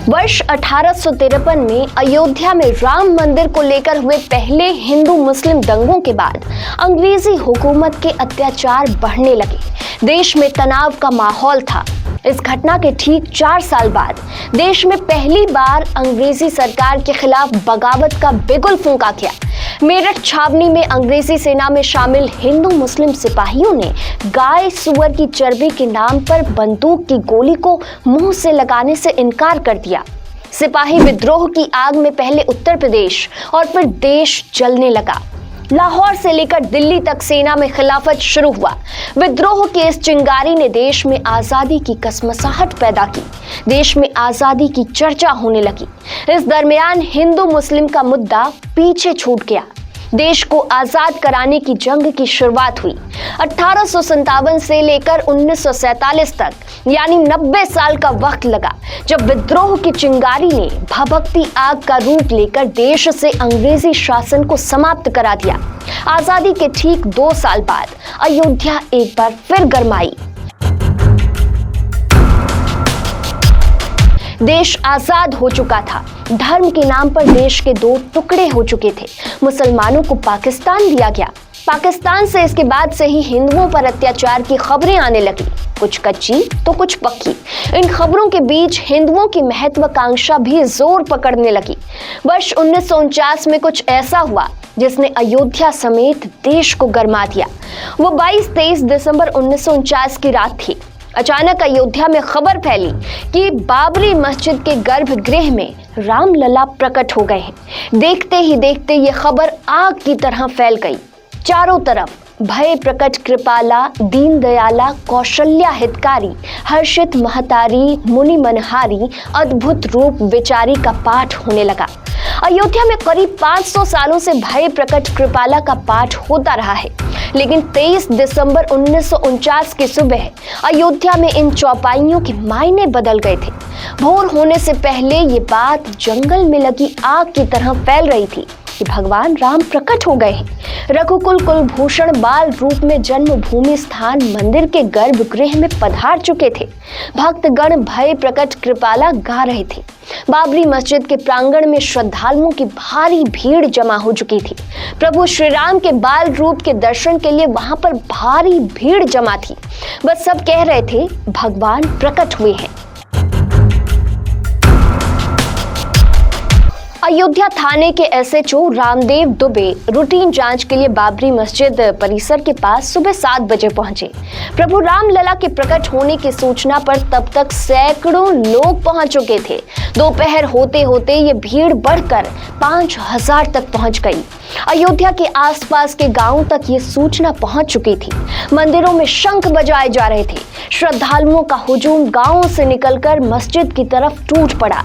वर्ष 1853 में अयोध्या में राम मंदिर को लेकर हुए पहले हिंदू मुस्लिम दंगों के बाद अंग्रेजी हुकूमत के अत्याचार बढ़ने लगे। देश में तनाव का माहौल था। इस घटना के ठीक 4 साल बाद देश में पहली बार अंग्रेजी सरकार के खिलाफ बगावत का बिगुल फूंका गया। मेरठ छावनी में अंग्रेजी सेना में शामिल हिंदू मुस्लिम सिपाहियों ने गाय सुअर की चर्बी के नाम पर बंदूक की गोली को मुंह से लगाने से इनकार कर दिया। सिपाही विद्रोह की आग में पहले उत्तर प्रदेश और फिर देश जलने लगा। लाहौर से लेकर दिल्ली तक सेना में खिलाफत शुरू हुआ। विद्रोह की इस चिंगारी ने देश में आजादी की कसमसाहट पैदा की। देश में आजादी की चर्चा होने लगी। इस दरमियान हिंदू मुस्लिम का मुद्दा पीछे छूट गया। देश को आजाद कराने की जंग की शुरुआत हुई। 1857 से लेकर 1947 तक यानी 90 साल का वक्त लगा, जब विद्रोह की चिंगारी ने भभकती आग का रूप लेकर देश से अंग्रेजी शासन को समाप्त करा दिया। आजादी के ठीक 2 साल बाद अयोध्या एक बार फिर गरमाई। देश आजाद हो चुका था। धर्म के नाम पर देश के 2 टुकड़े हो चुके थे। मुसलमानों को पाकिस्तान दिया गया। पाकिस्तान से इसके बाद से ही हिंदुओं पर अत्याचार की खबरें आने लगी, कुछ कच्ची तो कुछ पक्की। इन खबरों के बीच हिंदुओं की महत्वाकांक्षा भी जोर पकड़ने लगी। वर्ष 1949 में कुछ ऐसा हुआ जिसने अयोध्या समेत देश को गरमा दिया। वो 22-23 दिसंबर 1949 की रात थी। अचानक अयोध्या में खबर फैली कि बाबरी मस्जिद के गर्भगृह में रामलला प्रकट हो गए हैं। देखते ही देखते ये खबर आग की तरह फैल गई। चारों तरफ भय प्रकट कृपाला, दीन दयाला, कौशल्या हितकारी, हर्षित महतारी, मुनि मनहारी, अद्भुत रूप विचारी का पाठ होने लगा। अयोध्या में करीब 500 सालों से भय प्रकट कृपाला का पाठ होता रहा है, लेकिन 23 दिसंबर 1949 की सुबह अयोध्या में इन चौपाइयों के मायने बदल गए थे। भोर होने से पहले ये बात जंगल में लगी आग की तरह फैल रही थी कि भगवान राम प्रकट हो गए हैं। रघुकुल कुलभूषण बाल रूप में जन्मभूमि स्थान मंदिर के गर्भगृह में पधार चुके थे। भक्तगण भय प्रकट कृपाला गा रहे थे। बाबरी मस्जिद के प्रांगण में श्रद्धालुओं की भारी भीड़ जमा हो चुकी थी। प्रभु श्री राम के बाल रूप के दर्शन के लिए वहां पर भारी भीड़ जमा थी। बस सब कह रहे थे भगवान प्रकट हुए हैं। अयोध्या थाने के एसएचओ रामदेव दुबे रूटीन जांच के लिए बाबरी मस्जिद परिसर के पास सुबह 7 बजे पहुंचे। प्रभु रामलला के प्रकट होने की सूचना पर तब तक सैकड़ों लोग पहुंच चुके थे। दोपहर होते होते ये भीड़ बढ़कर 5000 तक पहुंच गई। अयोध्या के आसपास के गांवों तक ये सूचना पहुंच चुकी थी। मंदिरों में शंख बजाए जा रहे थे। श्रद्धालुओं का हुजूम गांवों से निकलकर मस्जिद की तरफ टूट पड़ा।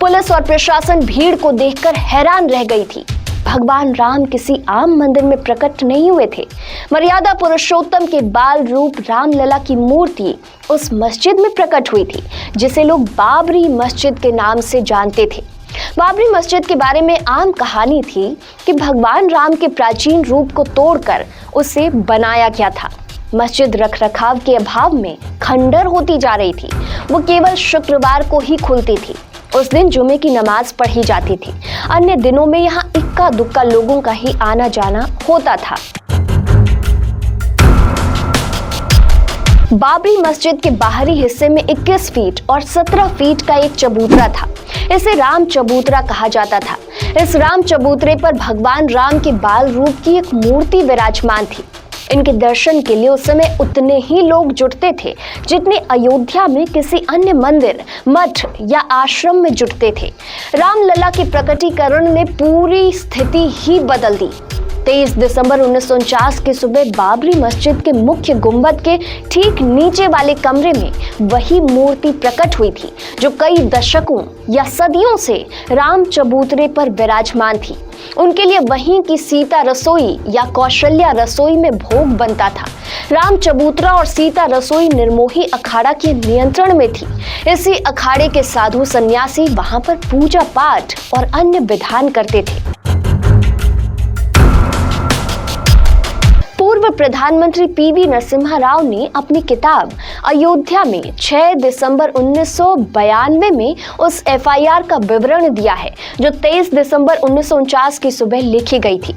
पुलिस और प्रशासन भीड़ को देखकर हैरान रह गई थी। भगवान राम किसी आम मंदिर में प्रकट नहीं हुए थे। मर्यादा पुरुषोत्तम के बाल रूप रामलला की मूर्ति उस मस्जिद में प्रकट हुई थी, जिसे लोग बाबरी मस्जिद के नाम से जानते थे। बाबरी मस्जिद के बारे में आम कहानी थी कि भगवान राम के प्राचीन रूप को तोड़कर उसे बनाया गया था। मस्जिद रखरखाव के अभाव में खंडर होती जा रही थी। वो केवल शुक्रवार को ही खुलती थी। उस दिन जुमे की नमाज पढ़ी जाती थी। अन्य दिनों में यहाँ इक्का दुक्का लोगों का ही आना जाना होता था। बाबरी मस्जिद के बाहरी हिस्से में 21 फीट और 17 फीट का एक चबूतरा था। इसे राम चबूतरा कहा जाता था। इस राम चबूतरे पर भगवान राम के बाल रूप की एक मूर्ति विराजमान थी। इनके दर्शन के लिए उस समय उतने ही लोग जुटते थे जितने अयोध्या में किसी अन्य मंदिर, मठ या आश्रम में जुटते थे। रामलला के प्रकटीकरण ने पूरी स्थिति ही बदल दी। 23 दिसंबर 1949 की सुबह बाबरी मस्जिद के मुख्य गुंबद के ठीक नीचे वाले कमरे में वही मूर्ति प्रकट हुई थी जो कई दशकों या सदियों से राम चबूतरे पर विराजमान थी। उनके लिए वहीं की सीता रसोई या कौशल्या रसोई में भोग बनता था। राम चबूतरा और सीता रसोई निर्मोही अखाड़ा के नियंत्रण में थी। इसी अखाड़े के साधु सन्यासी वहां पर पूजा पाठ और अन्य विधान करते थे। पूर्व पूर्व प्रधानमंत्री पीवी नरसिम्हा राव ने अपनी किताब अयोध्या में 6 दिसंबर 1992 में उस एफआईआर का विवरण दिया है जो 23 दिसंबर 1949 की सुबह लिखी गई थी।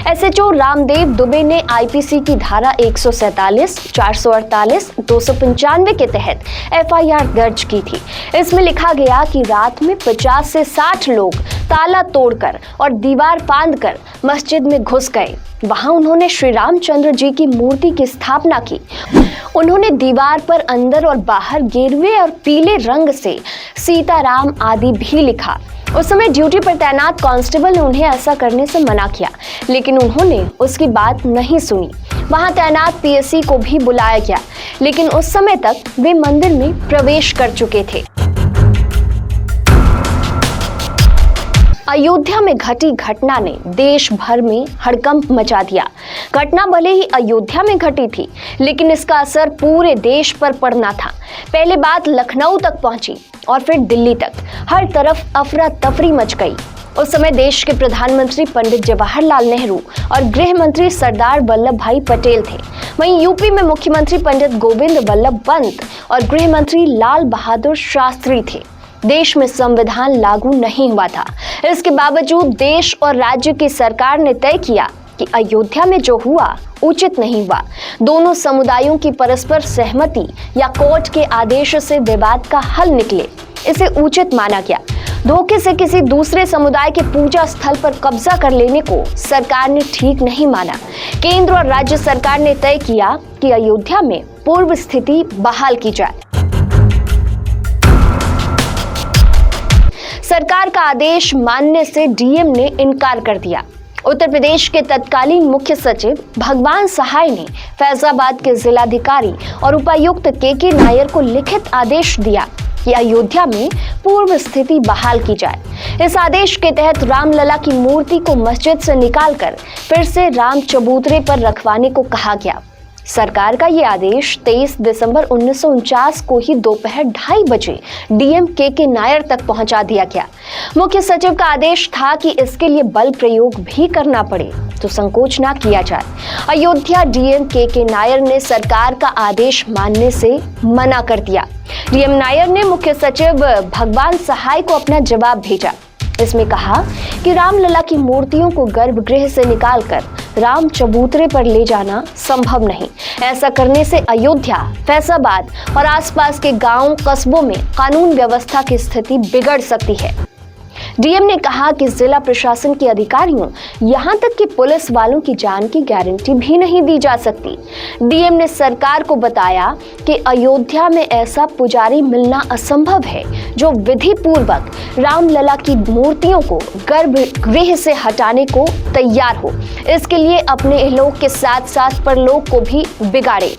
एसएचओ रामदेव दुबे ने आईपीसी की धारा 147, 448, 295 के तहत एफआईआर दर्ज की थी। इसमें लिखा गया कि रात में 50 से 60 लोग ताला तोड़कर और दीवार फांदकर मस्जिद में घुस गए। वहां उन्होंने श्री रामचंद्र जी की मूर्ति की स्थापना की। उन्होंने दीवार पर अंदर और बाहर गेरुए और पीले रंग से सीताराम आदि भी लिखा। उस समय ड्यूटी पर तैनात कांस्टेबल ने उन्हें ऐसा करने से मना किया, लेकिन उन्होंने उसकी बात नहीं सुनी। वहां तैनात पीएससी को भी बुलाया गया, लेकिन उस समय तक वे मंदिर में प्रवेश कर चुके थे। अयोध्या में घटी घटना ने देश भर में हड़कंप मचा दिया। घटना भले ही अयोध्या में घटी थी, लेकिन इसका असर पूरे देश पर पड़ना था। पहले बात लखनऊ तक पहुंची और फिर दिल्ली तक। हर तरफ अफरा तफरी मच गई। उस समय देश के प्रधानमंत्री पंडित जवाहरलाल नेहरू और गृह मंत्री सरदार वल्लभ भाई पटेल थे। वहीं यूपी में मुख्यमंत्री पंडित गोविंद वल्लभ पंत और गृह मंत्री लाल बहादुर शास्त्री थे। देश में संविधान लागू नहीं हुआ था। इसके बावजूद देश और राज्य की सरकार ने तय किया कि अयोध्या में जो हुआ उचित नहीं हुआ। दोनों समुदायों की परस्पर सहमति या कोर्ट के आदेश से विवाद का हल निकले, इसे उचित माना गया। धोखे से किसी दूसरे समुदाय के पूजा स्थल पर कब्जा कर लेने को सरकार ने ठीक नहीं माना। केंद्र और राज्य सरकार ने तय किया कि अयोध्या में पूर्व स्थिति बहाल की जाए। सरकार का आदेश मानने से डीएम ने इनकार कर दिया। उत्तर प्रदेश के तत्कालीन मुख्य सचिव भगवान सहाय ने फैजाबाद के जिलाधिकारी और उपायुक्त के नायर को लिखित आदेश दिया कि अयोध्या में पूर्व स्थिति बहाल की जाए। इस आदेश के तहत रामलला की मूर्ति को मस्जिद से निकालकर फिर से राम चबूतरे पर रखवाने को कहा गया। सरकार का ये आदेश 23 दिसंबर 1949 को ही दोपहर 2:30 बजे डीएम के नायर तक पहुंचा दिया गया। मुख्य सचिव का आदेश था कि इसके लिए बल प्रयोग भी करना पड़े तो संकोच ना किया जाए। अयोध्या डीएम के नायर ने सरकार का आदेश मानने से मना कर दिया। डीएम नायर ने मुख्य सचिव भगवान सहाय को अपना जवाब भेजा। इसमें कहा कि रामलला की मूर्तियों को गर्भगृह से निकालकर राम चबूतरे पर ले जाना संभव नहीं। ऐसा करने से अयोध्या, फैजाबाद और आसपास के गांवों, कस्बों में कानून व्यवस्था की स्थिति बिगड़ सकती है। डीएम ने कहा कि जिला प्रशासन के अधिकारियों, यहां तक कि पुलिस वालों की जान की गारंटी भी नहीं दी जा सकती। डीएम ने सरकार को बताया कि अयोध्या में ऐसा पुजारी मिलना असंभव है जो विधि पूर्वक रामलला की मूर्तियों को गर्भगृह से हटाने को तैयार हो। इसके लिए अपने इहलोक के साथ साथ परलोक को भी बिगाड़े।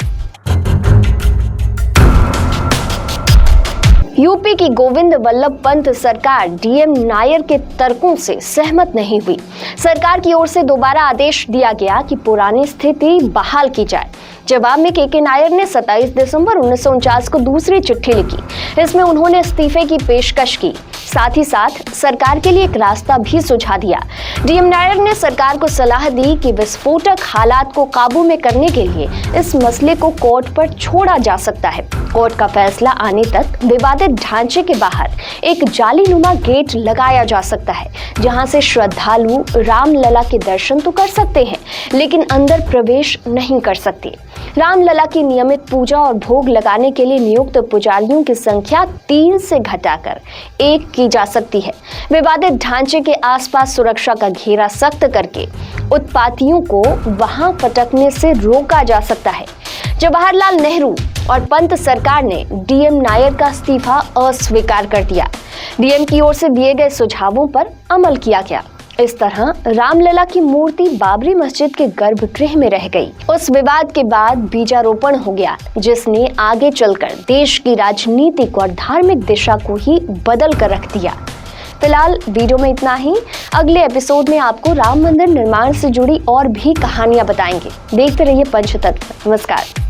यूपी की गोविंद वल्लभ पंत सरकार डीएम नायर के तर्कों से सहमत नहीं हुई। सरकार की ओर से दोबारा आदेश दिया गया कि पुरानी स्थिति बहाल की जाए। जवाब में के नायर ने 27 दिसंबर 1949 को दूसरी चिट्ठी लिखी। इसमें उन्होंने इस्तीफे की पेशकश की, साथ ही साथ सरकार के लिए एक रास्ता भी सुझा दिया। डीएम नायर ने सरकार को सलाह दी कि विस्फोटक हालात को काबू में करने के लिए इस मसले को कोर्ट पर छोड़ा जा सकता है। कोर्ट का फैसला आने तक विवादित ढांचे के बाहर एक जालीनुमा गेट लगाया जा सकता है, जहां से श्रद्धालु रामलला के दर्शन तो कर सकते हैं, लेकिन अंदर प्रवेश नहीं कर सकते। रामलला की नियमित पूजा और भोग लगाने के लिए नियुक्त पुजारियों की संख्या 3 से घटाकर 1 की जा सकती है। विवादित ढांचे के आसपास सुरक्षा का घेरा सख्त करके उत्पातियों को वहां फटकने से रोका जा सकता है। जवाहरलाल नेहरू और पंत सरकार ने डीएम नायर का इस्तीफा अस्वीकार कर दिया। डीएम की ओर से दिए गए सुझावों पर अमल किया गया। इस तरह रामलला की मूर्ति बाबरी मस्जिद के गर्भगृह में रह गई। उस विवाद के बाद बीजारोपण हो गया, जिसने आगे चलकर देश की राजनीतिक और धार्मिक दिशा को ही बदल कर रख दिया। फिलहाल वीडियो में इतना ही। अगले एपिसोड में आपको राम मंदिर निर्माण से जुड़ी और भी कहानियां बताएंगे। देखते रहिए पंचतत्व। नमस्कार।